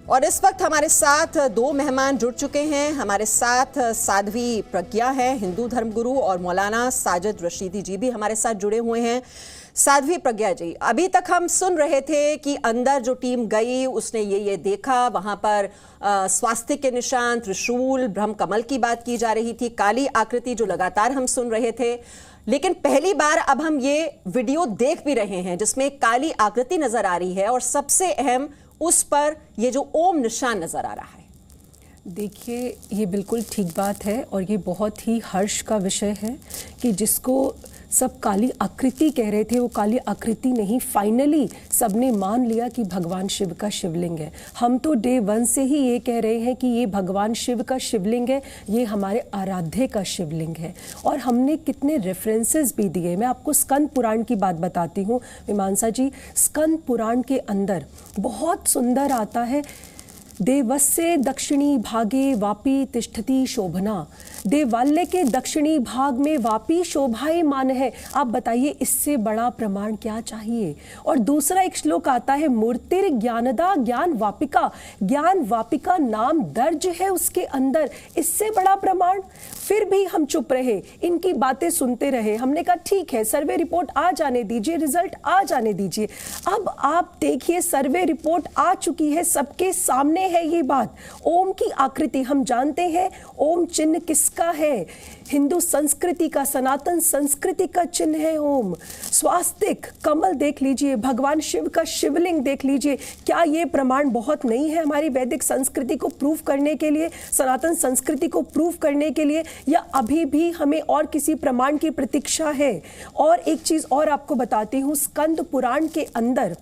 और इस वक्त हमारे साथ दो मेहमान जुड़ चुके हैं। हमारे साथ साध्वी प्रज्ञा है, हिंदू धर्मगुरु, और मौलाना साजिद रशीदी जी भी हमारे साथ जुड़े हुए हैं। साध्वी प्रज्ञा जी, अभी तक हम सुन रहे थे कि अंदर जो टीम गई उसने ये देखा, वहां पर स्वास्तिक के निशान, त्रिशूल, ब्रह्म कमल की बात की जा रही थी, काली आकृति जो लगातार हम सुन रहे थे। लेकिन पहली बार अब हम ये वीडियो देख भी रहे हैं जिसमें काली आकृति नजर आ रही है और सबसे अहम उस पर ये जो ओम निशान नजर आ रहा है। देखिए, ये बिल्कुल ठीक बात है और ये बहुत ही हर्ष का विषय है कि जिसको सब काली आकृति कह रहे थे वो काली आकृति नहीं, फाइनली सबने मान लिया कि भगवान शिव का शिवलिंग है। हम तो डे वन से ही ये कह रहे हैं कि ये भगवान शिव का शिवलिंग है, ये हमारे आराध्य का शिवलिंग है। और हमने कितने रेफरेंसेस भी दिए। मैं आपको स्कंद पुराण की बात बताती हूँ मीमांसा जी। स्कंद पुराण के अंदर बहुत सुंदर आता है, देवस्य दक्षिणी भागे वापी तिष्ठति शोभना, देवालय के दक्षिणी भाग में वापी शोभायमान है। आप बताइए इससे बड़ा प्रमाण क्या चाहिए। और दूसरा एक श्लोक आता है, मूर्तिर ज्ञानदा ज्ञान वापिका, ज्ञान वापिका नाम दर्ज है उसके अंदर, इससे बड़ा प्रमाण। फिर भी हम चुप रहे, इनकी बातें सुनते रहे। हमने कहा ठीक है, सर्वे रिपोर्ट आ जाने दीजिए, रिजल्ट आ जाने दीजिए। अब आप देखिए सर्वे रिपोर्ट आ चुकी है, सबके सामने है ये बात। ओम की आकृति हम जानते हैं, ओम चिन्ह किसका है? हिंदू संस्कृति का, सनातन संस्कृति का चिन्ह है ओम। स्वास्तिक, कमल देख लीजिए, भगवान शिव का शिवलिंग देख लीजिए। क्या ये प्रमाण बहुत नहीं है हमारी वैदिक संस्कृति को प्रूव करने के लिए, सनातन संस्कृति को प्रूव करने के लिए, या अभी भी हमें और किसी प्रमाण की प्रतीक्षा है? और एक चीज और आपको बताती हूँ, स्कंद पुराण के अंदर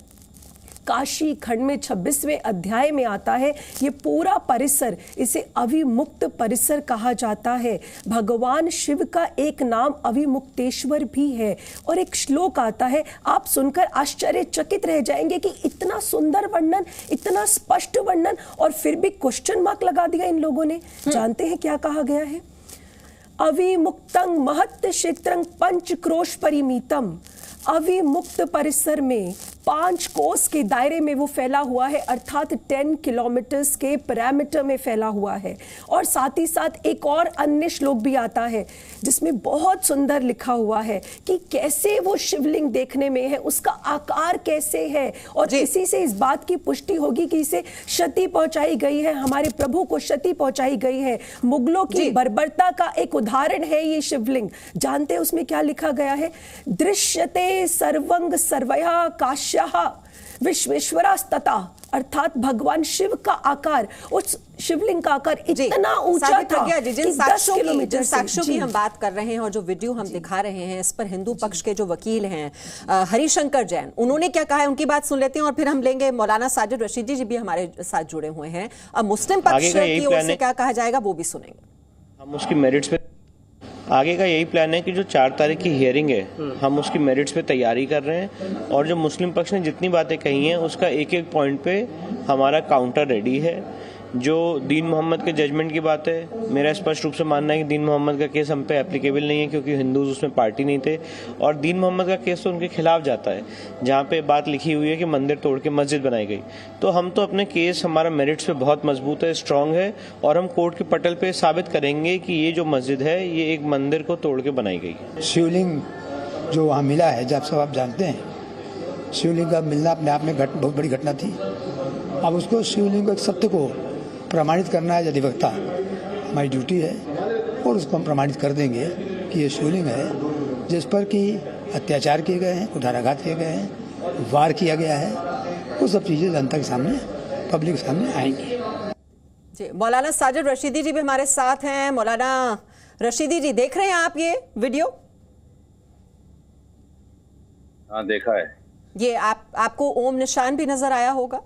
काशी खंड में 26वें अध्याय में आता है, ये पूरा परिसर, इसे अविमुक्त परिसर कहा जाता है। भगवान शिव का एक नाम अविमुक्तेश्वर भी है। और एक श्लोक आता है, आप सुनकर आश्चर्यचकित रह जाएंगे कि इतना सुंदर वर्णन, इतना स्पष्ट वर्णन, और फिर भी क्वेश्चन मार्क लगा दिया इन लोगों ने। जानते हैं क्या कहा गया है? अविमुक्तं महत् क्षेत्रं पंचक्रोश परिमितम। अविमुक्त परिसर में 5 कोस के दायरे में वो फैला हुआ है, अर्थात 10 किलोमीटर्स के पैरामीटर में फैला हुआ है। और साथ ही साथ एक और अन्य श्लोक भी आता है जिसमें बहुत सुंदर लिखा हुआ है कि कैसे वो शिवलिंग देखने में है, उसका आकार कैसे है। और इसी से इस बात की पुष्टि होगी कि इसे क्षति पहुंचाई गई है, हमारे प्रभु को क्षति पहुंचाई गई है। मुगलों की बर्बरता का एक उदाहरण है ये शिवलिंग। जानते हैं उसमें क्या लिखा गया है? दृश्यते सर्वंग सर्वया काश्यः विश्वेश्वरास्तता, अर्थात भगवान शिव का आकार, उस शिवलिंग का आकार इतना ऊंचा था कि 10 किलोमीटर। साक्ष्यों की हम बात कर रहे हैं और जो वीडियो हम दिखा रहे हैं इस पर हिंदू पक्ष के जो वकील हैं हरिशंकर जैन, उन्होंने क्या कहा है उनकी बात सुन लेते हैं और फिर हम लेंगे। मौलाना साजिद रशीदी जी भी हमारे साथ जुड़े हुए हैं। अब मुस्लिम पक्ष की ओर से क्या कहा जाएगा वो भी सुनेंगे। हम उसकी मेरिट्स पे आगे का यही प्लान है कि जो 4 तारीख की हियरिंग है हम उसकी मेरिट्स पे तैयारी कर रहे हैं, और जो मुस्लिम पक्ष ने जितनी बातें कही हैं उसका एक एक पॉइंट पे हमारा काउंटर रेडी है। जो दीन मोहम्मद के जजमेंट की बात है, मेरा स्पष्ट रूप से मानना है कि दीन मोहम्मद का केस हम पे एप्लीकेबल नहीं है क्योंकि हिंदूज उसमें पार्टी नहीं थे, और दीन मोहम्मद का केस तो उनके खिलाफ जाता है जहाँ पे बात लिखी हुई है कि मंदिर तोड़ के मस्जिद बनाई गई। तो हम तो अपने केस, हमारा मेरिट्स पे बहुत मजबूत है, स्ट्रांग है, और हम कोर्ट के पटल पे साबित करेंगे कि ये जो मस्जिद है ये एक मंदिर को तोड़ के बनाई गई। शिवलिंग जो वहाँ मिला है, जब सब आप जानते हैं, शिवलिंग का मिलना अपने आप में बहुत बड़ी घटना थी। अब उसको शिवलिंग को, एक सत्य को प्रमाणित करना है अधिवक्ता, हमारी ड्यूटी है, और उसको हम प्रमाणित कर देंगे कि ये शिवलिंग है जिस पर कि अत्याचार किए गए हैं, कुठाराघात किए गए हैं, वार किया गया है। वो सब चीज़ें जनता के सामने, पब्लिक के सामने आएंगी। जी, मौलाना साजिद रशीदी जी भी हमारे साथ हैं। मौलाना रशीदी जी, देख रहे हैं आप ये वीडियो? हाँ, देखा है। ये आपको ओम निशान भी नजर आया होगा?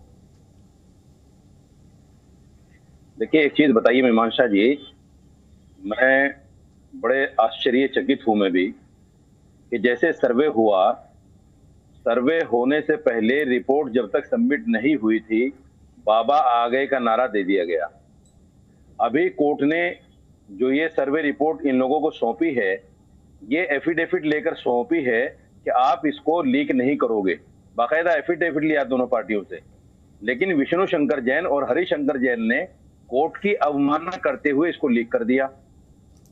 देखिए, एक चीज बताइए मीमांसा जी, मैं बड़े आश्चर्यचकित हूं मैं भी कि जैसे सर्वे हुआ, सर्वे होने से पहले रिपोर्ट जब तक सबमिट नहीं हुई थी, बाबा आ गए का नारा दे दिया गया। अभी कोर्ट ने जो ये सर्वे रिपोर्ट इन लोगों को सौंपी है, ये एफिडेविट लेकर सौंपी है कि आप इसको लीक नहीं करोगे। बाकायदा एफिडेविट लिया दोनों पार्टियों से लेकिन विष्णु शंकर जैन और हरिशंकर जैन ने कोर्ट की अवमानना करते हुए इसको लीक कर दिया।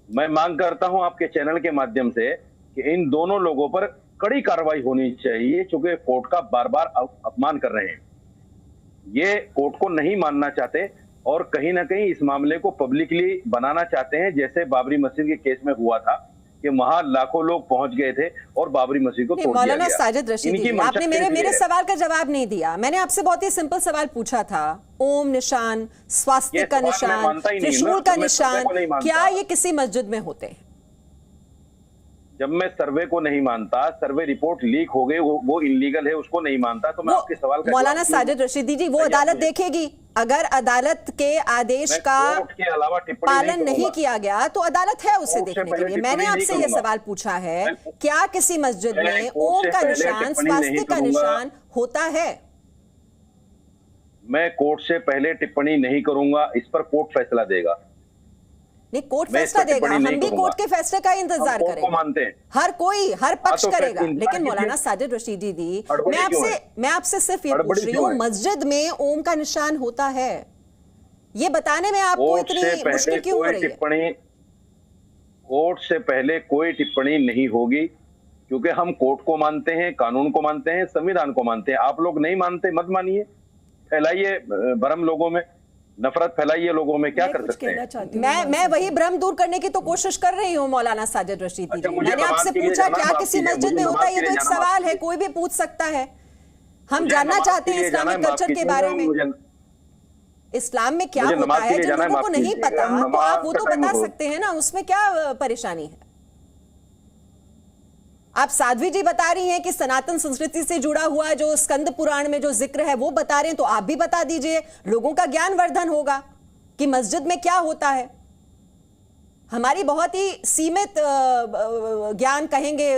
मैं मांग करता हूं आपके चैनल के माध्यम से कि इन दोनों लोगों पर कड़ी कार्रवाई होनी चाहिए, क्योंकि कोर्ट का बार बार अपमान कर रहे हैं। ये कोर्ट को नहीं मानना चाहते और कहीं ना कहीं इस मामले को पब्लिकली बनाना चाहते हैं, जैसे बाबरी मस्जिद के केस में हुआ था कि वहां लाखों लोग पहुंच गए थे और बाबरी मस्जिद को तोड़ दिया गया। मौलाना साजिद रशीदी, आपने मेरे सवाल का जवाब नहीं दिया। मैंने आपसे बहुत ही सिंपल सवाल पूछा था, ओम निशान, स्वास्तिक का निशान, त्रिशूल का निशान, क्या ये किसी मस्जिद में होते हैं? जब मैं सर्वे को नहीं मानता, सर्वे रिपोर्ट लीक हो गई, वो इलीगल है, उसको नहीं मानता, तो मैं आपके सवाल का मौलाना साजिद रशीदी जी, वो अदालत देखेगी। अगर अदालत के आदेश का पालन नहीं किया गया तो अदालत है उसे देखने के लिए। मैंने आपसे ये सवाल पूछा है, क्या किसी मस्जिद में ओम का निशान, स्वास्तिक का निशान होता है? मैं कोर्ट से पहले टिप्पणी नहीं करूंगा, इस पर कोर्ट फैसला देगा। नहीं, कोर्ट फैसला देगा, हम भी कोर्ट के फैसले का इंतजार करेंगे। मानते हैं हर पक्ष करेगा। लेकिन मौलाना साजिद रशीदी जी, मैं आपसे सिर्फ ये पूछ रही हूँ, मस्जिद में ओम का निशान होता है, ये बताने में आपको इतनी मुश्किल क्यों हो रही है? कोर्ट से पहले कोई टिप्पणी नहीं होगी, क्योंकि हम कोर्ट को मानते हैं, कानून को मानते हैं, संविधान को मानते हैं। आप लोग नहीं मानते, मत मानिए, फैलाइए भ्रम लोगों में, नफरत फैलाइए लोगों में, क्या कर सकते हैं? मैं वही भ्रम दूर करने की तो कोशिश कर रही हूँ मौलाना साजिद रशीदी जी। मैंने आपसे पूछा क्या किसी मस्जिद में होता है, ये तो एक सवाल है, कोई भी पूछ सकता है। हम जानना चाहते हैं इस्लामिक कल्चर के बारे में, इस्लाम में क्या होता है। जिन लोगों को नहीं पता तो आप वो तो बता सकते हैं ना, उसमें क्या परेशानी है? आप साध्वी जी बता रही हैं कि सनातन संस्कृति से जुड़ा हुआ जो स्कंद पुराण में जो जिक्र है वो बता रहे हैं, तो आप भी बता दीजिए, लोगों का ज्ञानवर्धन होगा कि मस्जिद में क्या होता है। हमारी बहुत ही सीमित ज्ञान कहेंगे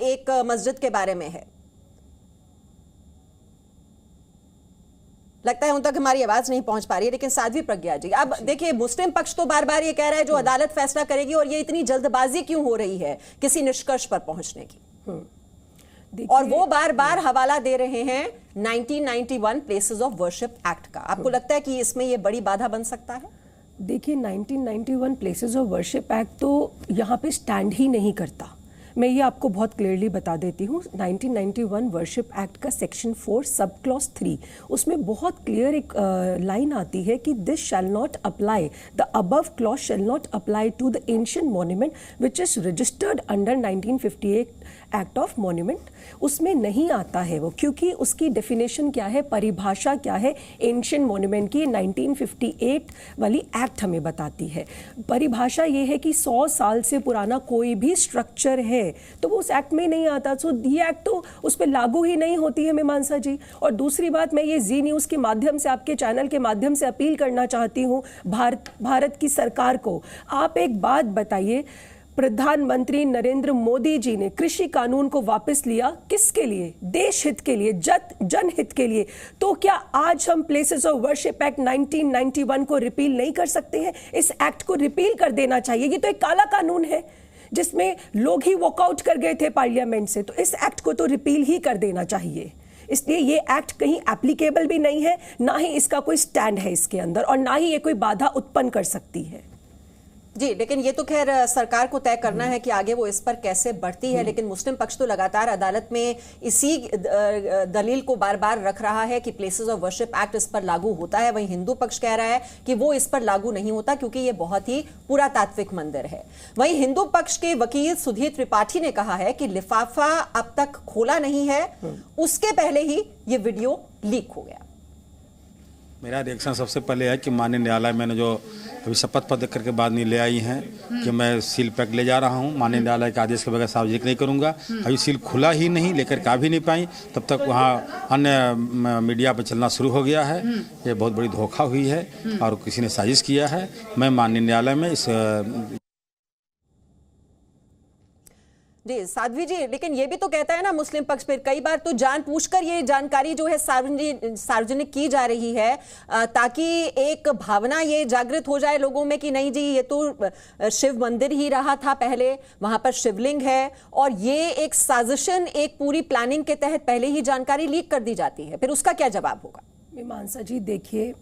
एक मस्जिद के बारे में है। लगता है उन तक हमारी आवाज नहीं पहुंच पा रही है। लेकिन साध्वी प्रज्ञा जी, अब देखिए, मुस्लिम पक्ष तो बार बार ये कह रहा है जो अदालत फैसला करेगी, और ये इतनी जल्दबाजी क्यों हो रही है किसी निष्कर्ष पर पहुंचने की? और वो बार बार हवाला दे रहे हैं 1991 प्लेसेस ऑफ वर्शिप एक्ट का। आपको लगता है कि इसमें ये बड़ी बाधा बन सकता है? देखिए, 1991 प्लेसेस ऑफ वर्शिप एक्ट तो यहाँ पे स्टैंड ही नहीं करता। मैं ये आपको बहुत क्लियरली बता देती हूँ। 1991 वर्शिप एक्ट का सेक्शन 4 सब क्लॉज 3, उसमें बहुत क्लियर एक लाइन आती है कि this shall not apply, the above clause shall not apply to the ancient monument which is registered under 1958 act of monument. उसमें नहीं आता है वो, क्योंकि उसकी डेफिनेशन क्या है, परिभाषा क्या है एंशिएंट मॉन्यूमेंट की, 1958 वाली एक्ट हमें बताती है। परिभाषा ये है कि 100 साल से पुराना कोई भी स्ट्रक्चर है तो वो उस एक्ट में नहीं आता। सो ये एक्ट तो उस पर लागू ही नहीं होती है मीमांसा जी। और दूसरी बात, मैं ये जी न्यूज़ के माध्यम से, आपके चैनल के माध्यम से अपील करना चाहती हूँ भारत की सरकार को। आप एक बात बताइए, प्रधानमंत्री नरेंद्र मोदी जी ने कृषि कानून को वापस लिया, किसके लिए? देश हित के लिए, जनहित के लिए। तो क्या आज हम प्लेसेस ऑफ वर्शिप एक्ट 1991 को रिपील नहीं कर सकते हैं? इस एक्ट को रिपील कर देना चाहिए। ये तो एक काला कानून है जिसमें लोग ही वॉकआउट कर गए थे पार्लियामेंट से, तो इस एक्ट को तो रिपील ही कर देना चाहिए। इसलिए ये एक्ट कहीं एप्लीकेबल भी नहीं है, ना ही इसका कोई स्टैंड है इसके अंदर, और ना ही ये कोई बाधा उत्पन्न कर सकती है। जी, लेकिन ये तो खैर सरकार को तय करना है कि आगे वो इस पर कैसे बढ़ती है। लेकिन मुस्लिम पक्ष तो लगातार अदालत में इसी दलील को बार बार रख रहा है कि प्लेसेस ऑफ वर्शिप एक्ट इस पर लागू होता है। वहीं हिंदू पक्ष कह रहा है कि वो इस पर लागू नहीं होता क्योंकि ये बहुत ही पुरातात्विक मंदिर है। वहीं हिंदू पक्ष के वकील सुधीर त्रिपाठी ने कहा है कि लिफाफा अब तक खोला नहीं है, उसके पहले ही ये वीडियो लीक हो गया। मेरा रिएक्शन सबसे पहले है कि माननीय न्यायालय मैंने जो अभी शपथ पत्र करके बाद में ले आई हैं कि मैं सील पैक ले जा रहा हूं, माननीय न्यायालय के आदेश के बगैर सार्वजनिक नहीं करूंगा। अभी सील खुला ही नहीं, लेकर का भी नहीं पाई, तब तक वहां अन्य मीडिया पर चलना शुरू हो गया है। ये बहुत बड़ी धोखा हुई है और किसी ने साजिश किया है। मैं माननीय न्यायालय में इस जी साध्वी जी, लेकिन ये भी तो कहता है ना मुस्लिम पक्ष पर, कई बार तो जानबूझकर ये जानकारी जो है सार्वजनिक की जा रही है ताकि एक भावना ये जागृत हो जाए लोगों में कि नहीं जी ये तो शिव मंदिर ही रहा था पहले, वहां पर शिवलिंग है, और ये एक साजिशन, एक पूरी प्लानिंग के तहत पहले ही जानकारी लीक कर दी जाती है। फिर उसका क्या जवाब होगा? मीमांसा जी, देखिए,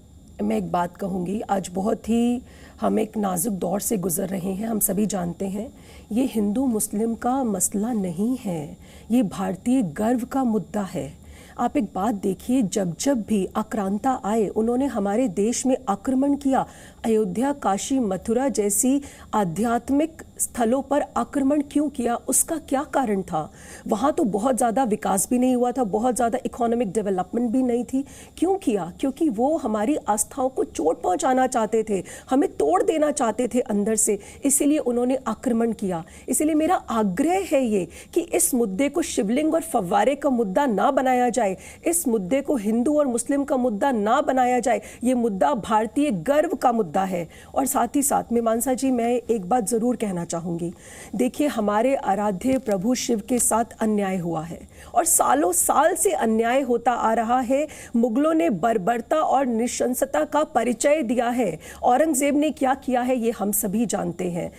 मैं एक बात कहूँगी, आज बहुत ही हम एक नाजुक दौर से गुजर रहे हैं। हम सभी जानते हैं ये हिंदू मुस्लिम का मसला नहीं है, ये भारतीय गर्व का मुद्दा है। आप एक बात देखिए, जब जब भी आक्रांता आए उन्होंने हमारे देश में आक्रमण किया। अयोध्या, काशी, मथुरा जैसी आध्यात्मिक स्थलों पर आक्रमण क्यों किया? उसका क्या कारण था? वहाँ तो बहुत ज़्यादा विकास भी नहीं हुआ था, बहुत ज़्यादा इकोनॉमिक डेवलपमेंट भी नहीं थी। क्यों किया? क्योंकि वो हमारी आस्थाओं को चोट पहुँचाना चाहते थे, हमें तोड़ देना चाहते थे अंदर से, इसीलिए उन्होंने आक्रमण किया। इसीलिए मेरा आग्रह है ये कि इस मुद्दे को शिवलिंग और फव्वारे का मुद्दा ना बनाया जाए, इस मुद्दे को हिंदू और मुस्लिम का मुद्दा ना बनाया जाए। ये मुद्दा भारतीय गर्व का मुद्दा है। और साथ ही साथ मीमांसा जी, मैं एक बात ज़रूर कहना चाहूँगी। देखिए, हमारे आराध्य प्रभु शिव के साथ अन्याय हुआ है और सालों साल से अन्याय होता आ रहा है। मुगलों ने बर्बरता और नृशंसता का परिचय दिया है। औरंगजेब ने क्या किया है ये हम सभी जानते हैं।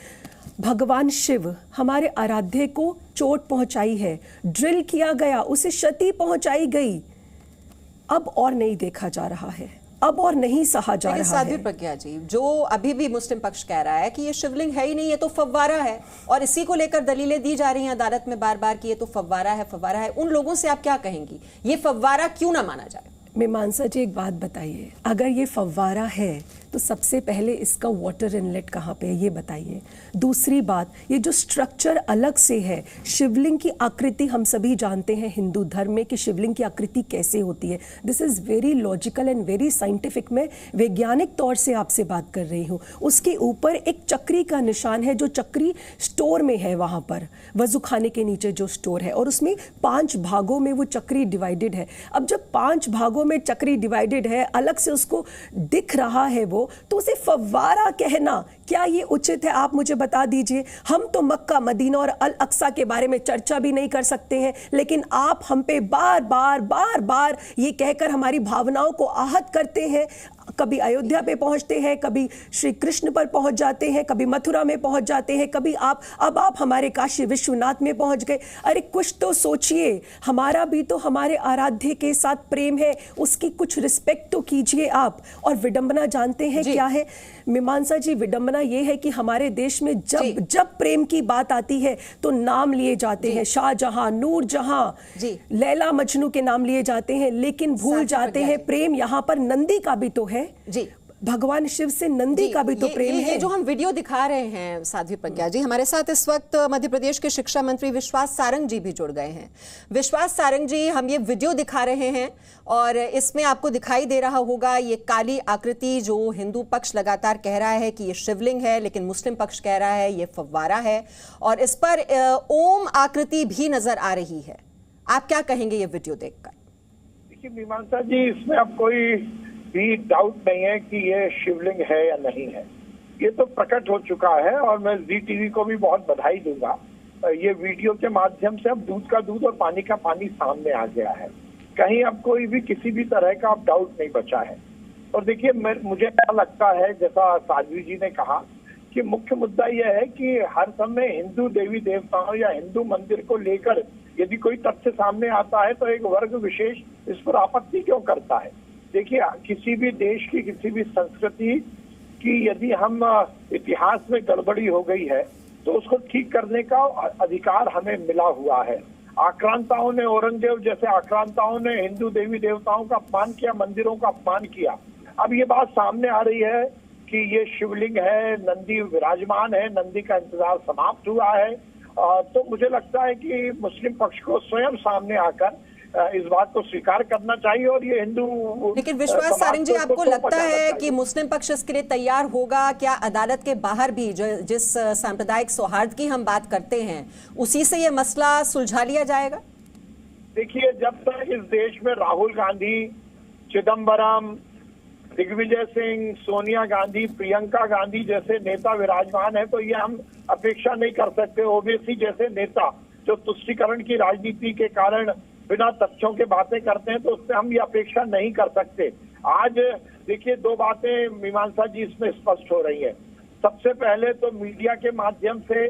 भगवान शिव हमारे आराध्य को चोट पहुंचाई है, ड्रिल किया गया, उसे क्षति पहुंचाई गई। अब और नहीं देखा जा रहा है, अब और नहीं सहा जा रहा है। साध्वी प्रज्ञा जी, जो अभी भी मुस्लिम पक्ष कह रहा है कि ये शिवलिंग है ही नहीं, ये तो फव्वारा है, और इसी को लेकर दलीलें दी जा रही हैं अदालत में बार बार कि ये तो फव्वारा है, फव्वारा है, उन लोगों से आप क्या कहेंगी? ये फव्वारा क्यों ना माना जाए? मीमांसा जी, एक बात बताइए, अगर ये फव्वारा है तो सबसे पहले इसका वाटर इनलेट कहाँ पे है ये बताइए। दूसरी बात, ये जो स्ट्रक्चर अलग से है, शिवलिंग की आकृति हम सभी जानते हैं हिंदू धर्म में कि शिवलिंग की आकृति कैसे होती है। This is very logical and very scientific. मैं वैज्ञानिक तौर से आपसे बात कर रही हूँ। उसके ऊपर एक चक्री का निशान है, जो चक्री स्टोर में है, वहाँ पर वजू खाने के नीचे जो स्टोर है, और उसमें 5 भागों में वो चक्री डिवाइडेड है। अब जब 5 भागों में चक्री डिवाइडेड है, अलग से उसको दिख रहा है वो, तो उसे फव्वारा कहना क्या ये उचित है? आप मुझे बता दीजिए। हम तो मक्का, मदीना और अल अक्सा के बारे में चर्चा भी नहीं कर सकते हैं, लेकिन आप हम पे बार बार ये कहकर हमारी भावनाओं को आहत करते हैं। कभी अयोध्या पे पहुंचते हैं, कभी श्री कृष्ण पर पहुंच जाते हैं, कभी मथुरा में पहुंच जाते हैं, कभी आप हमारे काशी विश्वनाथ में पहुंच गए। अरे कुछ तो सोचिए, हमारा भी तो हमारे आराध्य के साथ प्रेम है, उसकी कुछ रिस्पेक्ट तो कीजिए आप। और विडंबना जानते हैं क्या है मीमांसा जी? विडंबना ये है कि हमारे देश में जब प्रेम की बात आती है तो नाम लिए जाते हैं, शाहजहां, नूरजहां, लैला मजनू के नाम लिए जाते हैं, लेकिन भूल जाते हैं प्रेम यहाँ पर नंदी का भी तो है जी। भगवान शिव से नंदी का भी तो प्रेम है। जो हम वीडियो दिखा रहे हैं साध्वी प्रज्ञा जी, हमारे साथ इस वक्त मध्य प्रदेश के शिक्षा मंत्री विश्वास सारंग जी भी जुड़ गए हैं। विश्वास सारंग जी, हम ये वीडियो दिखा रहे हैं और इसमें आपको दिखाई दे रहा होगा ये काली आकृति, जो हिंदू पक्ष लगातार कह रहा है कि ये शिवलिंग है, लेकिन मुस्लिम पक्ष कह रहा है ये फव्वारा है, और इस पर ओम आकृति भी नजर आ रही है। आप क्या कहेंगे ये वीडियो देखकर? देखिए मीमांसा जी, इसमें अब कोई भी डाउट नहीं है कि ये शिवलिंग है या नहीं है, ये तो प्रकट हो चुका है। और मैं जी टीवी को भी बहुत बधाई दूंगा, ये वीडियो के माध्यम से अब दूध का दूध और पानी का पानी सामने आ गया है। कहीं अब कोई भी किसी भी तरह का अब डाउट नहीं बचा है। और देखिए, मुझे क्या लगता है, जैसा साध्वी जी ने कहा कि मुख्य मुद्दा यह है कि हर समय हिंदू देवी देवताओं या हिंदू मंदिर को लेकर यदि कोई तथ्य सामने आता है तो एक वर्ग विशेष इस पर आपत्ति क्यों करता है। देखिए, किसी भी देश की, किसी भी संस्कृति की यदि हम इतिहास में गड़बड़ी हो गई है तो उसको ठीक करने का अधिकार हमें मिला हुआ है। आक्रांताओं ने, औरंगजेब जैसे आक्रांताओं ने हिंदू देवी देवताओं का अपमान किया, मंदिरों का अपमान किया। अब ये बात सामने आ रही है कि ये शिवलिंग है, नंदी विराजमान है, नंदी का इंतजार समाप्त हुआ है। तो मुझे लगता है कि मुस्लिम पक्ष को स्वयं सामने आकर इस बात को स्वीकार करना चाहिए। और ये हिंदू, लेकिन विश्वास सारंग जी, आपको लगता है कि मुस्लिम पक्ष इसके लिए तैयार होगा? क्या अदालत के बाहर भी जिस सांप्रदायिक सौहार्द की हम बात करते हैं उसी से ये मसला सुलझा लिया जाएगा? देखिए, जब तक इस देश में राहुल गांधी, चिदम्बरम, दिग्विजय सिंह, सोनिया गांधी, प्रियंका गांधी जैसे नेता विराजमान है तो ये हम अपेक्षा नहीं कर सकते। ओवैसी जैसे नेता जो तुष्टीकरण की राजनीति के कारण बिना तथ्यों के बातें करते हैं, तो उससे हम ये अपेक्षा नहीं कर सकते। आज देखिए, 2 बातें मीमांसा जी इसमें स्पष्ट हो रही है। सबसे पहले तो मीडिया के माध्यम से,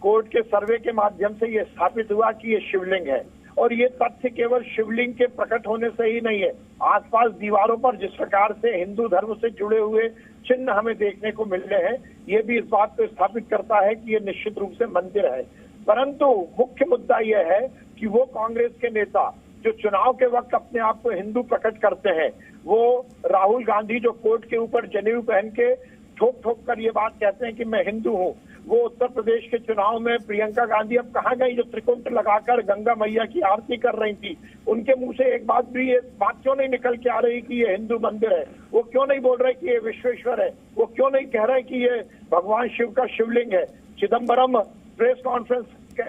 कोर्ट के सर्वे के माध्यम से ये स्थापित हुआ कि ये शिवलिंग है, और ये तथ्य केवल शिवलिंग के प्रकट होने से ही नहीं है, आसपास दीवारों पर जिस प्रकार से हिंदू धर्म से जुड़े हुए चिन्ह हमें देखने को मिल रहे हैं, ये भी इस बात को स्थापित करता है कि ये निश्चित रूप से मंदिर है। परंतु मुख्य मुद्दा यह है कि वो कांग्रेस के नेता जो चुनाव के वक्त अपने आप को हिंदू प्रकट करते हैं, वो राहुल गांधी जो कोर्ट के ऊपर जनेऊ पहन के ठोक ठोक कर ये बात कहते हैं कि मैं हिंदू हूँ, वो उत्तर प्रदेश के चुनाव में प्रियंका गांधी अब कहाँ गई जो त्रिकुंट लगाकर गंगा मैया की आरती कर रही थी, उनके मुंह से एक बात भी ये बात क्यों नहीं निकल के आ रही कि ये हिंदू मंदिर है? वो क्यों नहीं बोल रहे कि ये विश्वेश्वर है? वो क्यों नहीं कह रहे कि ये भगवान शिव का शिवलिंग है? चिदम्बरम प्रेस कॉन्फ्रेंस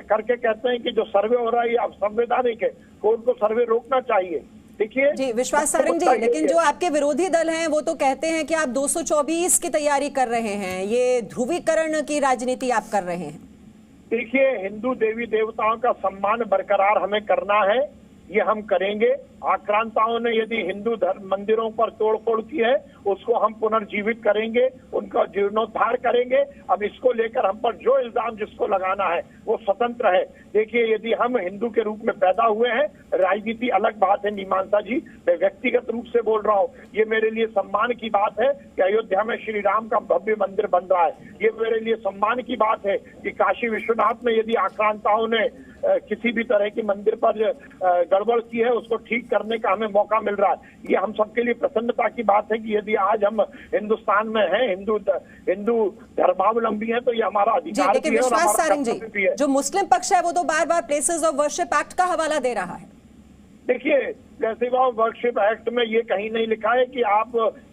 करके कहते हैं कि जो सर्वे हो रहा है ये असंवैधानिक है, कोर्ट को सर्वे रोकना चाहिए। देखिए जी विश्वास सारंग जी, लेकिन जो आपके विरोधी दल हैं वो तो कहते हैं कि आप 224 की तैयारी कर रहे हैं, ये ध्रुवीकरण की राजनीति आप कर रहे हैं। देखिए, हिंदू देवी देवताओं का सम्मान बरकरार हमें करना है, ये हम करेंगे। आक्रांताओं ने यदि हिंदू धर्म मंदिरों पर तोड़फोड़ की है उसको हम पुनर्जीवित करेंगे, उनका जीर्णोद्धार करेंगे। अब इसको लेकर हम पर जो इल्जाम जिसको लगाना है वो स्वतंत्र है। देखिए, यदि हम हिंदू के रूप में पैदा हुए हैं, राजनीति अलग बात है मीमांसा जी, मैं व्यक्तिगत रूप से बोल रहा हूँ, ये मेरे लिए सम्मान की बात है कि अयोध्या में श्री राम का भव्य मंदिर बन रहा है। ये मेरे लिए सम्मान की बात है कि काशी विश्वनाथ में यदि आक्रांताओं ने किसी भी तरह की मंदिर पर गड़बड़ की है उसको ठीक करने का हमें मौका मिल रहा है। ये हम सबके लिए प्रसन्नता की बात है कि यदि आज हम हिंदुस्तान में हैं, हिंदू धर्मावलंबी हैं, तो ये हमारा अधिकार लेकिन विश्वास सारंग जी, जो मुस्लिम पक्ष है वो तो बार बार प्लेसेस ऑफ वर्शिप एक्ट का हवाला दे रहा है। देखिए, प्लेसेस ऑफ वर्शिप एक्ट में ये कहीं नहीं लिखा है कि आप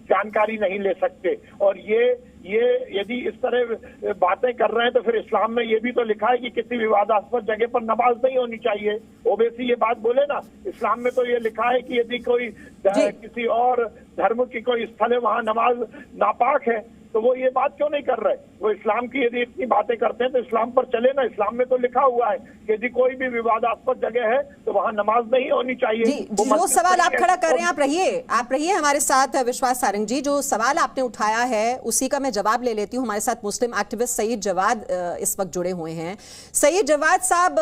जानकारी नहीं ले सकते, और ये यदि इस तरह बातें कर रहे हैं तो फिर इस्लाम में ये भी तो लिखा है कि किसी विवादास्पद जगह पर नमाज नहीं होनी चाहिए। ओवैसी ये बात बोले ना, इस्लाम में तो ये लिखा है कि यदि कोई किसी और धर्म की कोई स्थल है वहां नमाज नापाक है, तो वो ये बात क्यों नहीं कर रहे? वो इस्लाम की यदि इतनी बातें करते हैं तो इस्लाम पर चले ना। इस्लाम में तो लिखा हुआ है कि यदि कोई भी विवादास्पद जगह है तो वहां नमाज नहीं होनी चाहिए। जो सवाल आप खड़ा कर रहे हैं, आप रहिए हमारे साथ विश्वास सारंग जी। जो सवाल आपने उठाया है उसी का मैं जवाब ले लेती हूँ। हमारे साथ मुस्लिम एक्टिविस्ट सईद जवाद इस वक्त जुड़े हुए हैं। सईद जवाद साहब,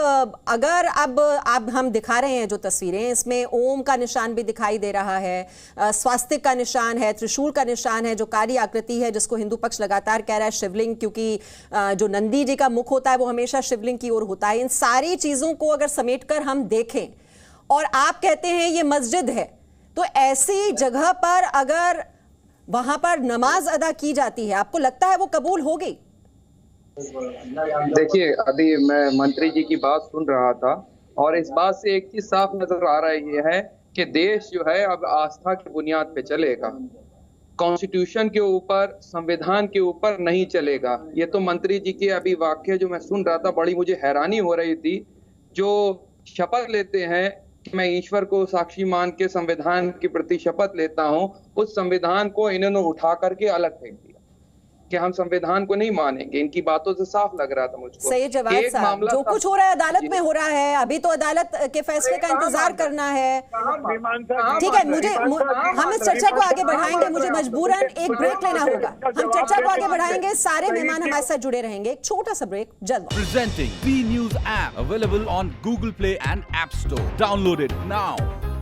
अगर अब हम दिखा रहे हैं जो तस्वीरें, इसमें ओम का निशान भी दिखाई दे रहा है, स्वास्तिक का निशान है, त्रिशूल का निशान है, जो काली आकृति है जिसको हिंदू पक्ष लगातार कह रहा है शिवलिंग, क्योंकि जो नंदी जी का मुख होता है वो हमेशा शिवलिंग की ओर होता है। इन सारी चीजों को अगर समेटकर हम देखें और आप कहते हैं ये मस्जिद है, तो ऐसी जगह पर अगर वहां पर नमाज अदा की जाती है, आपको लगता है वो कबूल होगी? देखिए, अभी मैं मंत्री जी की बात सुन रहा था और इस बात से एक चीज साफ नजर आ रही है कि देश जो है अब आस्था की बुनियाद पे चलेगा, कॉन्स्टिट्यूशन के ऊपर, संविधान के ऊपर नहीं चलेगा। ये तो मंत्री जी के अभी वाक्य जो मैं सुन रहा था, बड़ी मुझे हैरानी हो रही थी। जो शपथ लेते हैं कि मैं ईश्वर को साक्षी मान के संविधान के प्रति शपथ लेता हूं, उस संविधान को इन्होंने उठा करके अलग फेंक दिया कि हम संविधान को नहीं मानेंगे। इनकी बातों से साफ लग रहा था मुझको। सही जवाब साहब, जो कुछ हो रहा है अदालत में हो रहा है, अभी तो अदालत के फैसले का इंतजार करना है। ठीक है, हम इस चर्चा को आगे बढ़ाएंगे, मुझे मजबूरन एक ब्रेक लेना होगा। हम चर्चा को आगे बढ़ाएंगे, सारे मेहमान हमारे साथ जुड़े रहेंगे। एक छोटा सा ब्रेक जल्द। Presenting B News app available on Google Play and App Store. Download it now.